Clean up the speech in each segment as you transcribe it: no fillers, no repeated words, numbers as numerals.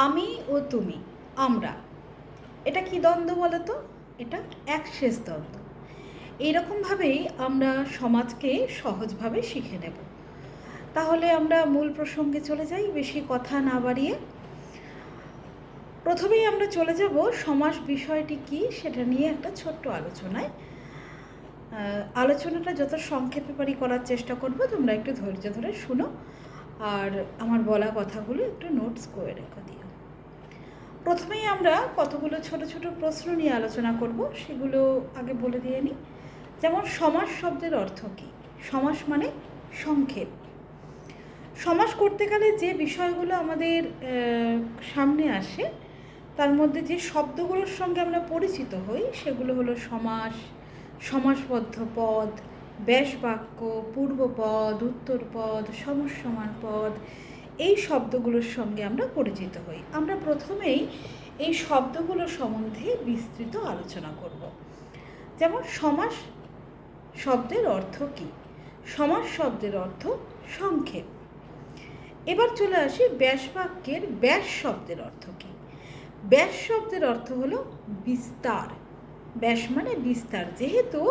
আমি ও তুমি, আমরা, এটা কি দ্বন্দ্ব বলো তো? এটা একশেষ দ্বন্দ্ব। এইরকমভাবেই আমরা সমাজকে সহজভাবে শিখে নেব। তাহলে আমরা মূল প্রসঙ্গে চলে যাই, বেশি কথা না বাড়িয়ে। প্রথমেই আমরা চলে যাব সমাস বিষয়টি কি সেটা নিয়ে একটা ছোট্ট আলোচনায়। আলোচনাটা যত সংক্ষেপে পারি করার চেষ্টা করব, তোমরা একটু ধৈর্য ধরে শুনো আর আমার বলা কথাগুলো একটু নোটস করে রেখে দিও। প্রথমেই আমরা কতগুলো ছোট ছোট প্রশ্ন নিয়ে আলোচনা করব, সেগুলো আগে বলে দিয়ে নিই। যেমন সমাস শব্দের অর্থ কী? সমাস মানে সংক্ষেপ। সমাস করতে গেলে যে বিষয়গুলো আমাদের সামনে আসে, তার মধ্যে যে শব্দগুলোর সঙ্গে আমরা পরিচিত হই সেগুলো হলো সমাস, সমাসবদ্ধ পদ, ব্যাস বাক্য, পূর্বপদ, উত্তরপদ, সমসমান পদ, এই শব্দগুলোর সঙ্গে আমরা পরিচিত হই। আমরা প্রথমেই এই শব্দগুলো সম্বন্ধে বিস্তৃত আলোচনা করব। যেমন সমাস শব্দের অর্থ কী? সমাস শব্দের অর্থ সংক্ষেপ। এবার চলে আসি ব্যাস বাক্যের ব্যাস শব্দের অর্থ কী? ব্যাস শব্দের অর্থ হলো বিস্তার। ব্যাস মানে বিস্তার। যেহেতু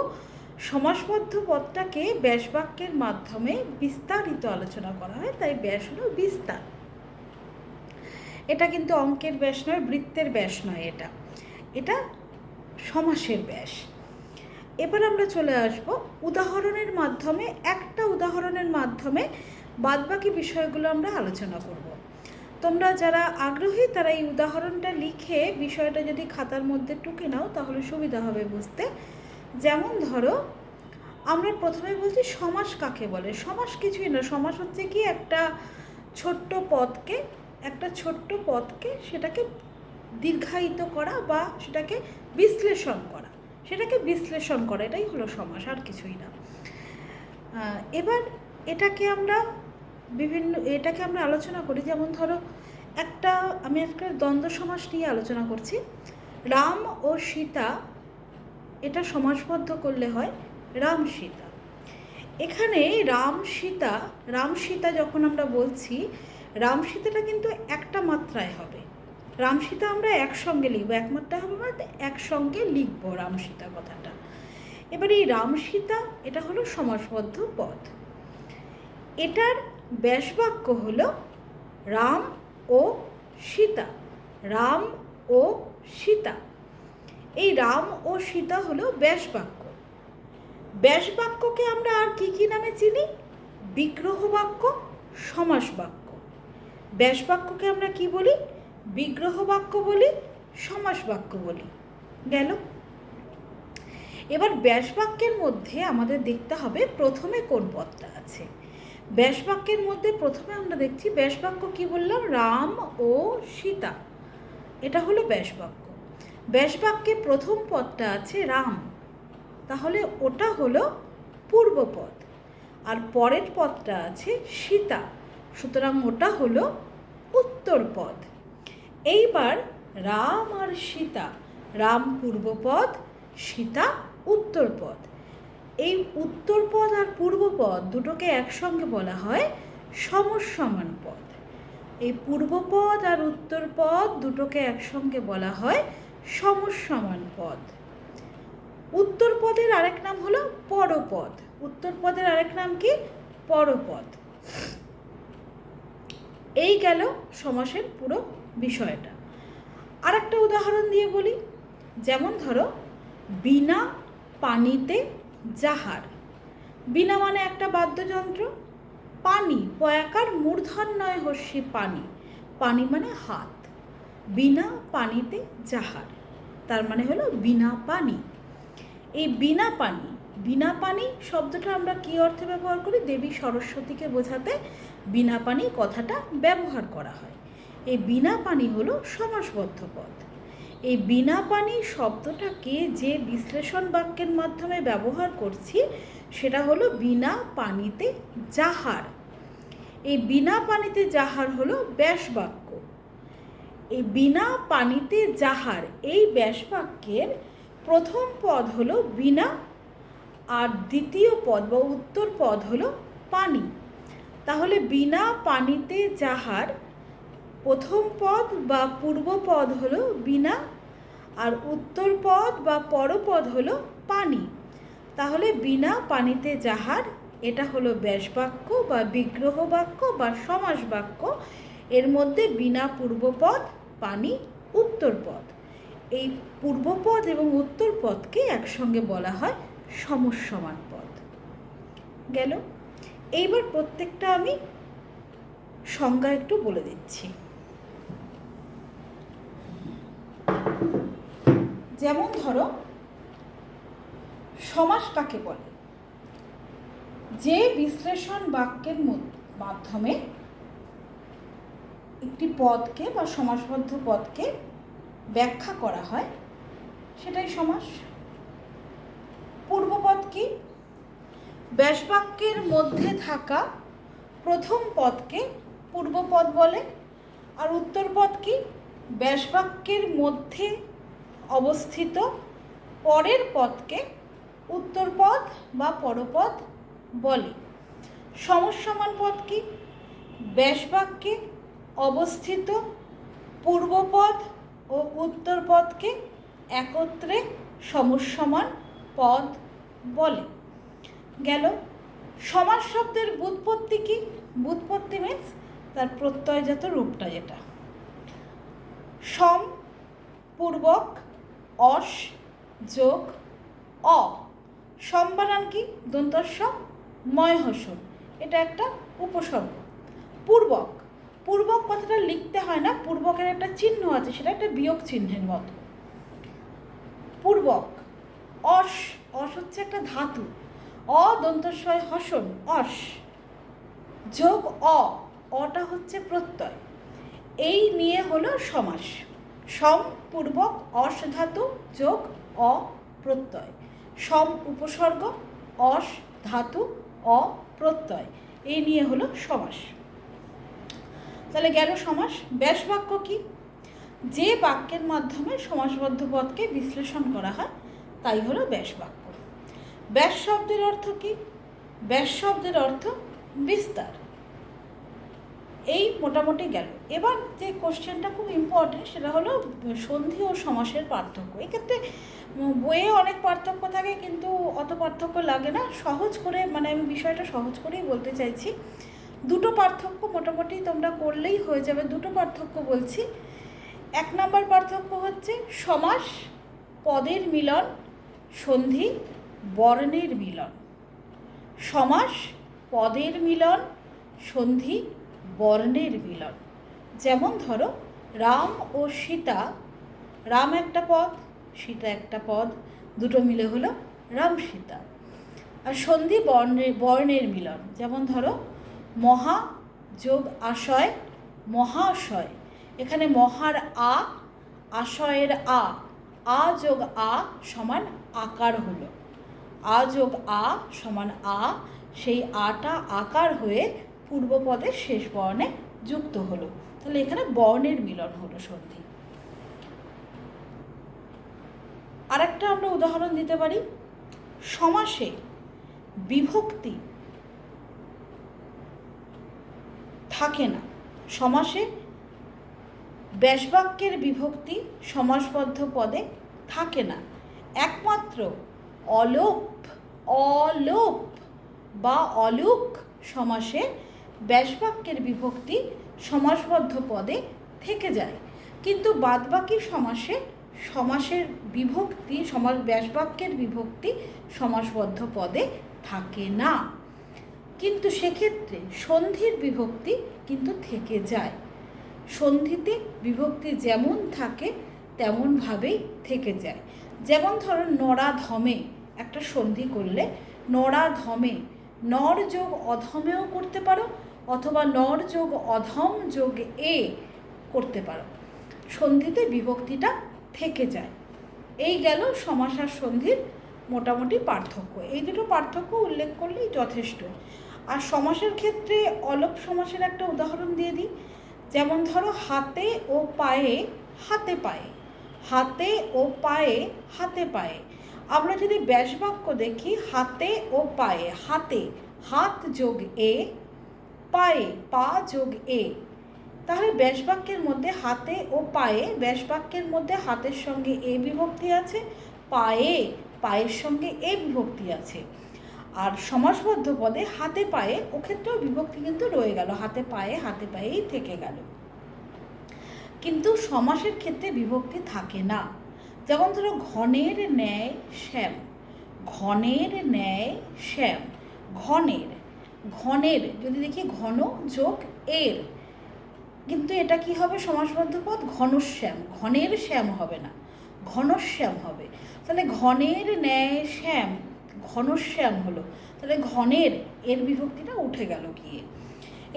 সমাসবদ্ধ পদটাকে ব্যাস বাক্যের মাধ্যমে বিস্তারিত আলোচনা করা হয়, তাই ব্যাস হলো বিস্তার। এটা কিন্তু অঙ্কের ব্যাস নয়, বৃত্তের ব্যাস নয়, এটা সমাসের ব্যাস। এবার আমরা চলে আসব উদাহরণের মাধ্যমে, একটা উদাহরণের মাধ্যমে বাদবাকি বিষয়গুলো আমরা আলোচনা করব। তোমরা যারা আগ্রহী তারা এই উদাহরণটা লিখে বিষয়টা যদি খাতার মধ্যে টুকে নাও তাহলে সুবিধা হবে বুঝতে। যেমন ধরো, আমরা প্রথমে বলছি সমাস কাকে বলে। সমাস কিছুই না, সমাস হচ্ছে কি একটা ছোট্ট পদকে সেটাকে দীর্ঘায়িত করা বা সেটাকে বিশ্লেষণ করা, এটাই হলো সমাস, আর কিছুই না। এবার এটাকে আমরা আলোচনা করি। যেমন ধরো, আমি একটা দ্বন্দ্ব সমাস নিয়ে আলোচনা করছি। রাম ও সীতা, এটা সমাসবদ্ধ করলে হয় রাম সীতা। এখানে রাম সীতা যখন আমরা বলছি, রাম সীতাটা কিন্তু একটা মাত্রায় হবে। রাম সীতা আমরা একসঙ্গে লিখবো, এক মাত্রায় হবে বলতে একসঙ্গে লিখবো রাম সীতা কথাটা। এবার এই রাম সীতা এটা হলো সমাসবদ্ধ পদ। এটার ব্যাস বাক্য হলো রাম ও সীতা। রাম ও সীতা, এই রাম ও সীতা হলো ব্যাস বাক্য। ব্যাস বাক্যকে আমরা আর কি নামে চিনি? বিগ্রহ বাক্য, সমাস বাক্য। ব্যাস বাক্যকে আমরা কি বলি? বিগ্রহ বাক্য বলি, সমাস বাক্য বলি। গেল। এবার ব্যাস বাক্যের মধ্যে আমাদের দেখতে হবে প্রথমে কোন পদটা আছে। ব্যাস বাক্যের মধ্যে প্রথমে আমরা দেখছি ব্যাস বাক্য কি বললাম? রাম ও সীতা, এটা হলো ব্যাস বাক্য। ব্যাস বাক্যে প্রথম পদটা আছে রাম, তাহলে ওটা হলো পূর্বপদ। আর পরের পদটা আছে সীতা, সুতরাং ওটা হলো উত্তরপদ। এইবার রাম আর সীতা, রাম পূর্বপদ, সীতা উত্তরপদ। এই উত্তরপদ আর পূর্বপদ দুটোকে একসঙ্গে বলা হয় সমসমান পদ। এই পূর্বপদ আর উত্তরপদ দুটোকে একসঙ্গে বলা হয় সমসমান পদ। উত্তরপদের আরেক নাম হলো পরপদ। উত্তরপদের আরেক নাম কি? পরপদ। এই গেল সমাসের পুরো বিষয়টা। আর একটা উদাহরণ দিয়ে বলি। যেমন ধরো, বিনা পানিতে জাহার। বিনা মানে একটা বাদ্যযন্ত্র, পানি পয়াকার মূর্ধন্যয় হস্যি পানি, পানি মানে হাত। বিনা পানিতে জাহার, তার মানে হলো বিনা পানি। এই বিনা পানি শব্দটা আমরা কি অর্থে ব্যবহার করি? দেবী সরস্বতীকে বোঝাতে বিনা পানি কথাটা ব্যবহার করা হয়। এই বিনা পানি হলো সমাসবদ্ধ পদ। এই বিনা পানি শব্দটাকে যে বিশ্লেষণ বাক্যের মাধ্যমে ব্যবহার করছি সেটা হলো বিনা পানিতে জাহার। এই বিনা পানিতে জাহার হলো ব্যাস বাক্য। এই বিনা পানিতে জাহার এই ব্যাস বাক্যের প্রথম পদ হলো বিনা, আর দ্বিতীয় পদ বা উত্তর পদ হলো পানি। তাহলে বিনা পানিতে জাহার প্রথম পদ বা পূর্বপদ হলো বিনা, আর উত্তর পদ বা পরপদ হলো পানি। তাহলে বিনা পানিতে জাহার, এটা হলো ব্যাসবাক্য বা বিগ্রহ বাক্য বা সমাস বাক্য। এর মধ্যে বিনা পূর্বপদ, পানি, উত্তরপদ। এই পূর্বপদ এবং উত্তরপদকে একসঙ্গে বলা হয় সমসমান পদ। গেল। এইবার প্রত্যেকটা আমি সংজ্ঞা একটু বলে দিচ্ছি। যেমন ধরো, সমাস কাকে বলে? যে বিশ্লেষণ বাক্যের মাধ্যমে একটি পদকে বা সমাসবদ্ধ পদকে ব্যাখ্যা করা হয়, সেটাই সমাস। পূর্বপদ কি? ব্যাসবাক্যের মধ্যে থাকা প্রথম পদকে পূর্বপদ বলে। আর উত্তরপদ কি? ব্যাসবাক্যের মধ্যে অবস্থিত পরের পদকে উত্তরপদ বা পরপদ বলে। সমসমান পদ কি? ব্যাসবাক্যে অবস্থিত পূর্বপদ ও উত্তরপদকে একত্রে সমসমান পদ বলে। গেল। সমাস শব্দের ব্যুৎপত্তি কি? ব্যুৎপত্তি মিনস তার প্রত্যয়জাত রূপটা যেটা। সম পূর্বক অস যোগ অ। সম বানান কি? দন্তস্ব ময় হসন, এটা একটা উপসর্গ। পূর্বক, পূর্বক কথাটা লিখতে হয় না, পূর্বকের একটা চিহ্ন আছে, সেটা একটা বিয়োগ চিহ্নের মতো। পূর্বক। অস, অস হচ্ছে একটা ধাতু। অ দন্তস্বয় হসন, অস যোগ অ, অটা হচ্ছে প্রত্যয়। এই নিয়ে হলো সমাস। সম পূর্বক অস ধাতু যোগ অ প্রত্যয়। সম উপসর্গ, অস ধাতু, অ প্রত্যয়, এই নিয়ে হলো সমাস। তাহলে গেল সমাস। ব্যাসবাক্য কি? যে বাক্যের মাধ্যমে সমাসবদ্ধ পদকে বিশ্লেষণ করা হয় তাই হলো ব্যাসবাক্য। ব্যাস শব্দের অর্থ কি? ব্যাস শব্দের অর্থ বিস্তার। এই মোটামুটি গেল। এবার যে কোশ্চেনটা খুব ইম্পর্টেন্ট, সেটা হলো সন্ধি ও সমাসের পার্থক্য। এক্ষেত্রে বইয়ে অনেক পার্থক্য থাকে, কিন্তু অত পার্থক্য লাগে না। সহজ করে, মানে আমি বিষয়টা সহজ করেই বলতে চাইছি। দুটো পার্থক্য মোটামুটি তোমরা করলেই হয়ে যাবে। দুটো পার্থক্য বলছি। 1 নম্বর পার্থক্য হচ্ছে সমাস পদের মিলন, সন্ধি বর্ণের মিলন। সমাস পদের মিলন, সন্ধি বর্ণের মিলন। যেমন ধরো, রাম ও সীতা। রাম একটা পদ, সীতা একটা পদ, দুটো মিলে হলো রাম সীতা। আর সন্ধি বর্ণের মিলন। যেমন ধরো, মহা যোগ আশয় মহাশয়। এখানে মহার আ, আশয়ের আ যোগ আ সমান আকার হলো। আ যোগ আ সমান আ, সেই আটা আকার হয়ে পূর্বপদের শেষ বর্ণে যুক্ত হলো। তাহলে এখানে বর্ণের মিলন হলো সন্ধি। আরেকটা আমরা উদাহরণ দিতে পারি। সমাসে বিভক্তি থাকে না। সমাসে ব্যাসবাক্যের বিভক্তি সমাসবদ্ধ পদে থাকে না। একমাত্র অলোপ অলোপ বা অলোক সমাসে ব্যাসবাক্যের বিভক্তি সমাসবদ্ধ পদে থেকে যায়। কিন্তু বাদবাকি সমাসে সমাসের বিভক্তি ব্যাসবাক্যের বিভক্তি সমাসবদ্ধ পদে থাকে না। কিন্তু সেক্ষেত্রে সন্ধির বিভক্তি কিন্তু থেকে যায়। সন্ধিতে বিভক্তি যেমন থাকে তেমনভাবেই থেকে যায়। যেমন ধরো, নরাধমে একটা সন্ধি করলে নরাধমে নর যোগ অধমেও করতে পারো, অথবা নর যোগ অধম যোগ এ করতে পারো। সন্ধিতে বিভক্তিটা থেকে যায়। এই গেল সমাস আর সন্ধির মোটামুটি পার্থক্য। এই দুটো পার্থক্য উল্লেখ করলেই যথেষ্ট। আর সমাসের ক্ষেত্রে অলোপ সমাসের একটা উদাহরণ দিয়ে দিই। যেমন ধরো, হাতে ও পায়ে হাতে পায়ে, হাতে ও পায়ে হাতে পায়ে। আমরা যদি ব্যাসবাক্য দেখি, হাতে ও পায়ে, হাতে হাত যোগ এ, পায়ে পা যোগ এ, তাহলে ব্যাস বাক্যের মধ্যে হাতে ও পায়ে, ব্যাস বাক্যের মধ্যে হাতের সঙ্গে এ বিভক্তি আছে, পায়ের সঙ্গে এ বিভক্তি আছে। আর সমাসবদ্ধ পদে হাতে পায়ে ও ক্ষেত্রেও বিভক্তি কিন্তু রয়ে গেল, হাতে পায়েই থেকে গেল। কিন্তু সমাসের ক্ষেত্রে বিভক্তি থাকে না। যেমন ধরো ঘনের ন্যায় শ্যাম, ঘনের ন্যায় শ্যাম, ঘনের যদি দেখি ঘন যোগ এর, কিন্তু এটা কি হবে সমাসবদ্ধ পদ? ঘনশ্যাম, ঘনের শ্যাম হবে না, ঘনশ্যাম হবে। তাহলে ঘনের ন্যায় শ্যাম ঘনশ্যাম হলো, তাহলে ঘনের এর বিভক্তিটা উঠে গেল গিয়ে।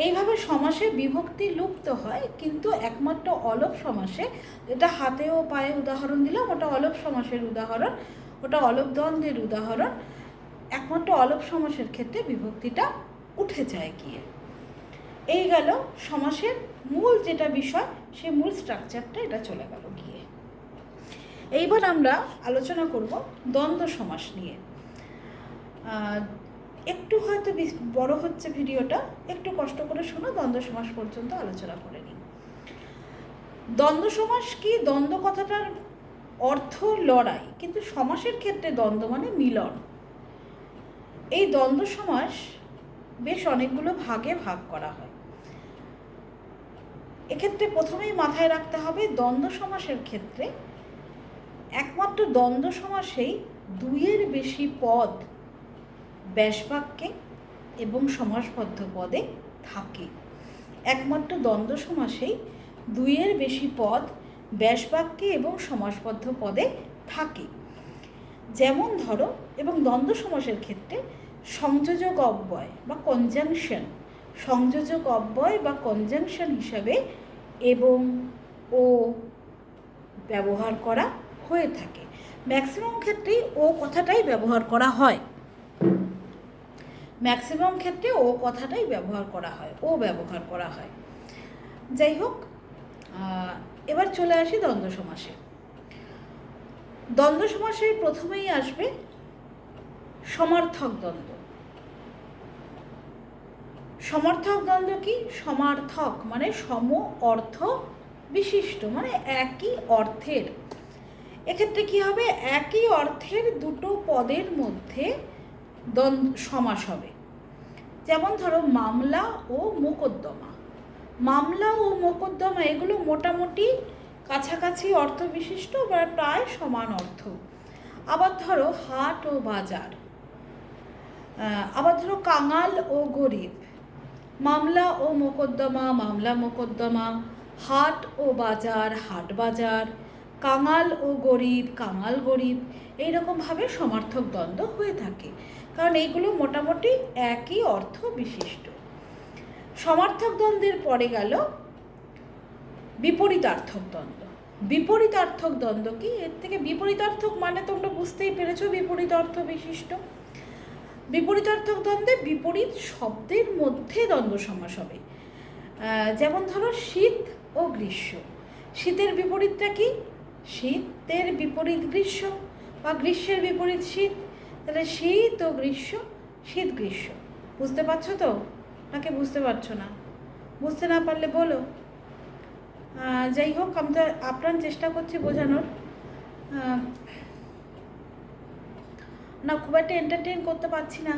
এইভাবে সমাসে বিভক্তি লুপ্ত হয়, কিন্তু একমাত্র অলপ সমাসে, এটা হাতে ও পায়ে উদাহরণ দিলাম, ওটা অলপ সমাসের উদাহরণ, ওটা অলপ দ্বন্দ্বের উদাহরণ। একমাত্র অলপ সমাসের ক্ষেত্রে বিভক্তিটা উঠে যায় গিয়ে। এই গেল সমাসের মূল যেটা বিষয়, সেই মূল স্ট্রাকচারটা এটা চলে গেল গিয়ে। এইবার আমরা আলোচনা করব দ্বন্দ্ব সমাস নিয়ে। একটু হয়তো বড় হচ্ছে ভিডিওটা, একটু কষ্ট করে শোনো, দ্বন্দ্ব সমাস পর্যন্ত আলোচনা করে নিই। দ্বন্দ্ব সমাস কি? দ্বন্দ্ব কথাটার অর্থ লড়াই, কিন্তু সমাসের ক্ষেত্রে দ্বন্দ্ব মানে মিলন। এই দ্বন্দ্ব সমাস বেশ অনেকগুলো ভাগে ভাগ করা হয়। এক্ষেত্রে প্রথমেই মাথায় রাখতে হবে, দ্বন্দ্ব সমাসের ক্ষেত্রে একমাত্র দ্বন্দ্ব সমাসেই দুইয়ের বেশি পদ ব্যাস বাক্যে এবং সমাসবদ্ধ পদে থাকে। একমাত্র দ্বন্দ্ব সমাসেই দুইয়ের বেশি পদ ব্যাস বাক্যে এবং সমাসবদ্ধ পদে থাকে। যেমন ধরো, এবং দ্বন্দ্ব সমাসের ক্ষেত্রে সংযোজক অব্যয় বা কনজাংশন, সংযোজক অব্যয় বা কনজাংশন হিসাবে এবং ও ব্যবহার করা হয়ে থাকে। ম্যাক্সিমাম ক্ষেত্রেই ও কথাটাই ব্যবহার করা হয়, ম্যাক্সিমাম ক্ষেত্রে ও কথাটাই ব্যবহার করা হয়, ও ব্যবহার করা হয়। যাই হোক, এবার চলে আসি দ্বন্দ্ব সমাসে। দ্বন্দ্ব সমাসে প্রথমেই আসবে সমার্থক দ্বন্দ্ব। সমার্থক দ্বন্দ্ব কি? সমার্থক মানে সম অর্থ বিশিষ্ট, মানে একই অর্থের। এক্ষেত্রে কি হবে? একই অর্থের দুটো পদের মধ্যে সমাস হবে। যেমন ধরো মামলা ও মোকদ্দমা। মামলা ও মোকদ্দমা এগুলো মোটামুটি কাছাকাছি অর্থ বিশিষ্ট বা প্রায় সমান অর্থ। আবার ধরো হাট ও বাজার, আবার ধরো কাঙাল ও গরিব। মামলা ও মোকদ্দমা, মামলা মোকদ্দমা, হাট ও বাজার, হাট বাজার, কাঙাল ও গরিব, কাঙাল গরিব, এইরকমভাবে সমার্থক দ্বন্দ্ব হয়ে থাকে, কারণ এইগুলো মোটামুটি একই অর্থ বিশিষ্ট। সমার্থক দ্বন্দ্বের পরে গেল বিপরীতার্থক দ্বন্দ্ব। বিপরীতার্থক দ্বন্দ্ব কি? এর থেকে বিপরীতার্থক মানে তোমরা বুঝতেই পেরেছো, বিপরীত অর্থ বিশিষ্ট। বিপরীতার্থক দ্বন্দ্বে বিপরীত শব্দের মধ্যে দ্বন্দ্ব সমাস হবে। যেমন ধরো শীত ও গ্রীষ্ম। শীতের বিপরীতটা কি? শীতের বিপরীত গ্রীষ্ম, বা গ্রীষ্মের বিপরীত শীত। তাহলে শীত ও গ্রীষ্ম, শীত গ্রীষ্ম। বুঝতে পারছো তো, নাকি বুঝতে পারছো না? বুঝতে না পারলে বলো। যাই হোক, আমি তো আপ্রাণ চেষ্টা করছি বোঝানোর, না খুব একটা এন্টারটেইন করতে পারছি না,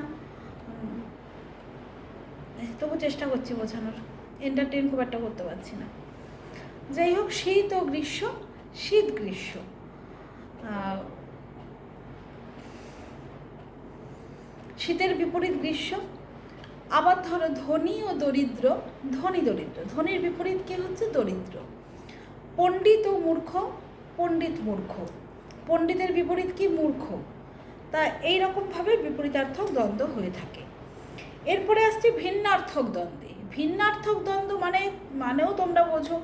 তবু চেষ্টা করছি বোঝানোর, এন্টারটেইন খুব একটা করতে পারছি না। যাই হোক, শীত ও গ্রীষ্ম, শীত গ্রীষ্ম। শীতের বিপরীত গ্রীষ্ম। আবার ধরো ধনী ও দরিদ্র, ধনী দরিদ্র। ধনীর বিপরীত কি হচ্ছে? দরিদ্র। পণ্ডিত ও মূর্খ, পণ্ডিত মূর্খ। পণ্ডিতের বিপরীত কি? মূর্খ। তা এইরকমভাবে বিপরীতার্থক দ্বন্দ্ব হয়ে থাকে। এরপরে আসছে ভিন্নার্থক দ্বন্দ্বে। ভিন্নার্থক দ্বন্দ্ব মানেও তোমরা বোঝো,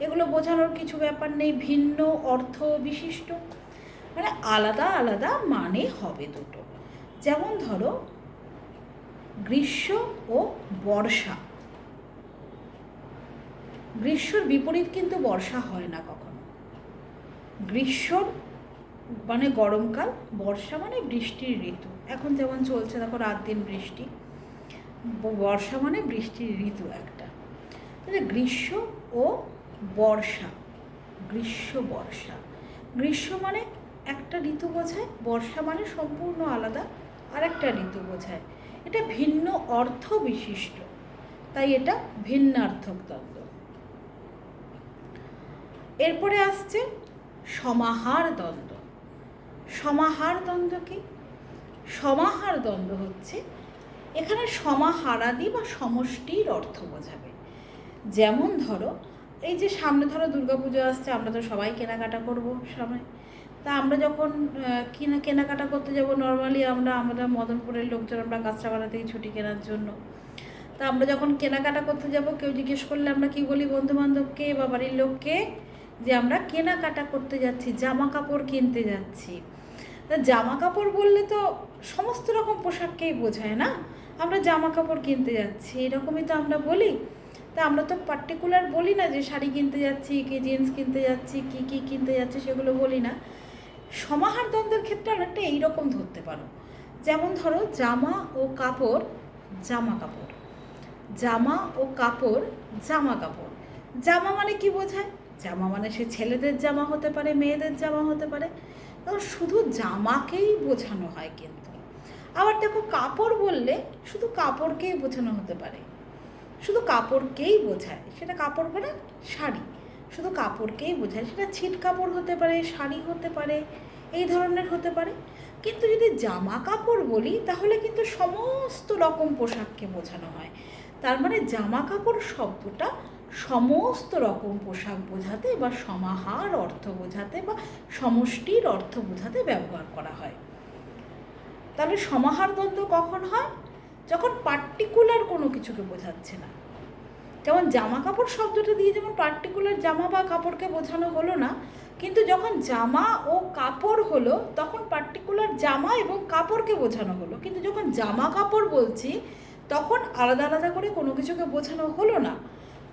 এগুলো বোঝানোর কিছু ব্যাপার নেই। ভিন্ন অর্থ বিশিষ্ট মানে আলাদা আলাদা মানে হবে দুটো। যেমন ধরো গ্রীষ্ম ও বর্ষা। গ্রীষ্মর বিপরীত কিন্তু বর্ষা হয় না কখনো। গ্রীষ্মর মানে গরমকাল, বর্ষা মানে বৃষ্টির ঋতু। এখন যেমন চলছে দেখো, রাত দিন বৃষ্টি। বর্ষা মানে বৃষ্টির ঋতু একটা। তাহলে গ্রীষ্ম ও বর্ষা, গ্রীষ্ম বর্ষা। গ্রীষ্ম মানে একটা ঋতু বোঝায়, বর্ষা মানে সম্পূর্ণ আলাদা আর একটা ঋতু বোঝায়। এটা ভিন্ন অর্থ বিশিষ্ট, তাই এটা ভিন্নার্থক দ্বন্দ্ব। এরপরে আসছে সমাহার দ্বন্দ্ব। সমাহার দ্বন্দ্ব কি? সমাহার দ্বন্দ্ব হচ্ছে এখানে সমাহারাদি বা সমষ্টির অর্থ বোঝাবে। যেমন ধরো, এই যে সামনে ধরো দুর্গাপুজো আসছে, আমরা তো সবাই কেনাকাটা করবো সময়। তা আমরা যখন কেনাকাটা করতে যাব, নর্মালি আমাদের মদনপুরের লোকজন আমরা কাঁচরাপাড়া থেকে ছুটি কেনার জন্য। তা আমরা যখন কেনাকাটা করতে যাব, কেউ জিজ্ঞেস করলে আমরা কি বলি বন্ধুবান্ধবকে বা বাড়ির লোককে, যে আমরা কেনাকাটা করতে যাচ্ছি, জামা কাপড় কিনতে যাচ্ছি। তা জামা কাপড় বললে তো সমস্ত রকম পোশাককেই বোঝায় না, আমরা জামা কাপড় কিনতে যাচ্ছি এরকমই তো আমরা বলি। তা আমরা তো পার্টিকুলার বলি না যে শাড়ি কিনতে যাচ্ছি, কি জিন্স কিনতে যাচ্ছি, কি কিনতে যাচ্ছি, সেগুলো বলি না। সমাহার দ্বন্দ্বের ক্ষেত্রে অনেকটা এইরকম ধরতে পারো। যেমন ধরো জামা ও কাপড়, জামা কাপড়, জামা ও কাপড়, জামা কাপড়। জামা মানে কি বোঝায়? জামা মানে সে ছেলেদের জামা হতে পারে, মেয়েদের জামা হতে পারে, শুধু জামাকেই বোঝানো হয়। কিন্তু আবার দেখো, কাপড় বললে শুধু কাপড়কেই বোঝানো হতে পারে, শুধু কাপড়কেই বোঝায়। সেটা কাপড় মানে শাড়ি, শুধু কাপড়কেই বোঝায়। সেটা ছিট কাপড় হতে পারে, শাড়ি হতে পারে, এই ধরনের হতে পারে। কিন্তু যদি জামা কাপড় বলি তাহলে কিন্তু সমস্ত রকম পোশাককে বোঝানো হয়। তার মানে জামা কাপড় শব্দটা সমস্ত রকম পোশাক বোঝাতে বা সমাহার অর্থ বোঝাতে বা সমষ্টির অর্থ বোঝাতে ব্যবহার করা হয়। তাহলে সমাহার দ্বন্দ্ব কখন হয়? যখন পার্টিকুলার কোনো কিছুকে বোঝাচ্ছে না। যেমন জামা কাপড় শব্দটা দিয়ে যেমন পার্টিকুলার জামা বা কাপড়কে বোঝানো হলো না, কিন্তু যখন জামা ও কাপড় হলো তখন পার্টিকুলার জামা এবং কাপড়কে বোঝানো হলো। কিন্তু যখন জামা কাপড় বলছি তখন আলাদা আলাদা করে কোনো কিছুকে বোঝানো হলো না,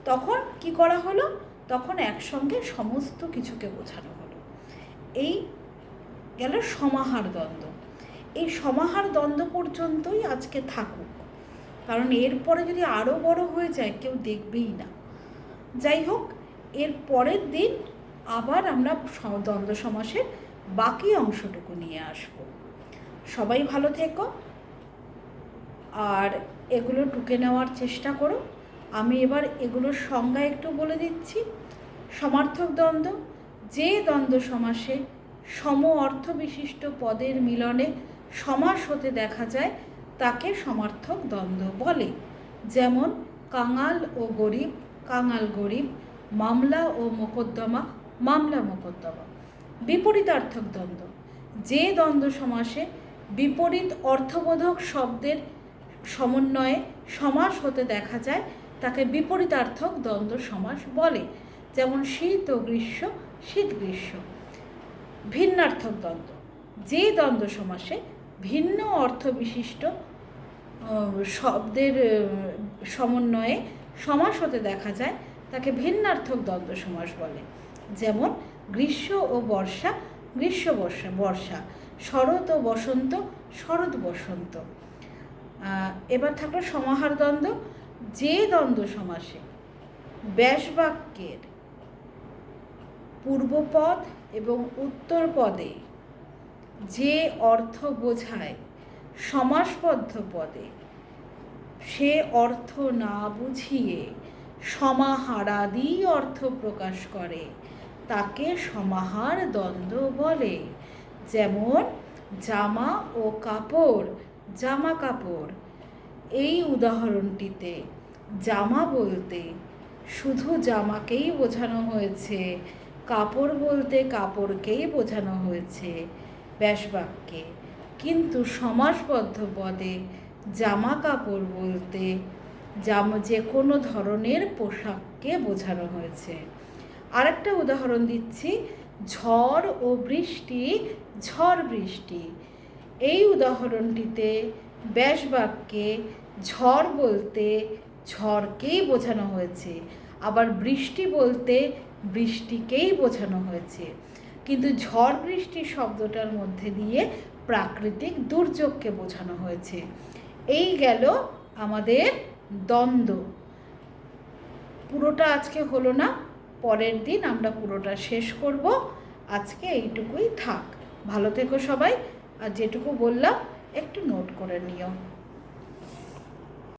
তখন কি করা হলো? তখন একসঙ্গে সমস্ত কিছুকে বোঝানো হলো। এই গেল সমাহার দ্বন্দ্ব। এই সমাহার দ্বন্দ্ব পর্যন্তই আজকে থাকুক, কারণ এরপরে যদি আরও বড় হয়ে যায় কেউ দেখবেই না। যাই হোক, এর পরের দিন আবার আমরা দ্বন্দ্ব সমাসের বাকি অংশটুকু নিয়ে আসব। সবাই ভালো থেকো আর এগুলো টুকে নেওয়ার চেষ্টা করো। আমি এবার এগুলোর সংজ্ঞা একটু বলে দিচ্ছি। সমার্থক দ্বন্দ্ব, যে দ্বন্দ্ব সমাসে সম অর্থ বিশিষ্ট পদের মিলনে সমাস হতে দেখা যায় তাকে সমার্থক দ্বন্দ্ব বলে। যেমন কাঙাল ও গরিব, কাঙাল গরিব, মামলা ও মোকদ্দমা, মামলা মোকদ্দমা। বিপরীতার্থক দ্বন্দ্ব, যে দ্বন্দ্ব সমাসে বিপরীত অর্থবোধক শব্দের সমন্বয়ে সমাস হতে দেখা যায় তাকে বিপরীতার্থক দ্বন্দ্ব সমাস বলে। যেমন শীত ও গ্রীষ্ম, শীত গ্রীষ্ম। ভিন্নার্থক দ্বন্দ্ব, যে দ্বন্দ্ব সমাসে ভিন্ন অর্থ বিশিষ্ট শব্দের সমন্বয়ে সমাস হতে দেখা যায় তাকে ভিন্নার্থক দ্বন্দ্ব সমাস বলে। যেমন গ্রীষ্ম ও বর্ষা, গ্রীষ্ম বর্ষা বর্ষা, শরৎ ও বসন্ত, শরৎ বসন্ত। এবার থাকলো সমাহার দ্বন্দ্ব, যে দ্বন্দ্ব সমাসে ব্যাসবাক্যের পূর্বপদ এবং উত্তর পদে যে অর্থ বোঝায় সমাসবদ্ধ পদে সে অর্থ না বুঝিয়ে সমাহারাদি অর্থ প্রকাশ করে তাকে সমাহার দ্বন্দ্ব বলে। যেমন জামা ও কাপড়, জামা কাপড়। এই উদাহরণটিতে জামা বলতে শুধু জামাকেই বোঝানো হয়েছে, কাপড় বলতে কাপড়কেই বোঝানো হয়েছে ব্যাসবাক্যে। কিন্তু সমাসবদ্ধ পদে জামা কাপড় বলতে যে কোনো ধরনের পোশাককে বোঝানো হয়েছে। আরেকটা উদাহরণ দিচ্ছি, ঝড় ও বৃষ্টি, ঝড় বৃষ্টি। এই উদাহরণটিতে ব্যাসবাক্যে ঝড় বলতে ঝড়কেই বোঝানো হয়েছে, আবার বৃষ্টি বলতে বৃষ্টিকেই বোঝানো হয়েছে। কিন্তু ঝড় বৃষ্টি শব্দটার মধ্যে দিয়ে প্রাকৃতিক দুর্যোগকে বোঝানো হয়েছে। এই গেল আমাদের দ্বন্দ্ব। পুরোটা আজকে হলো না, পরের দিন আমরা পুরোটা শেষ করব। আজকে এইটুকুই থাক। ভালো থেকো সবাই, আর যেটুকু বললাম একটু নোট করে নিও।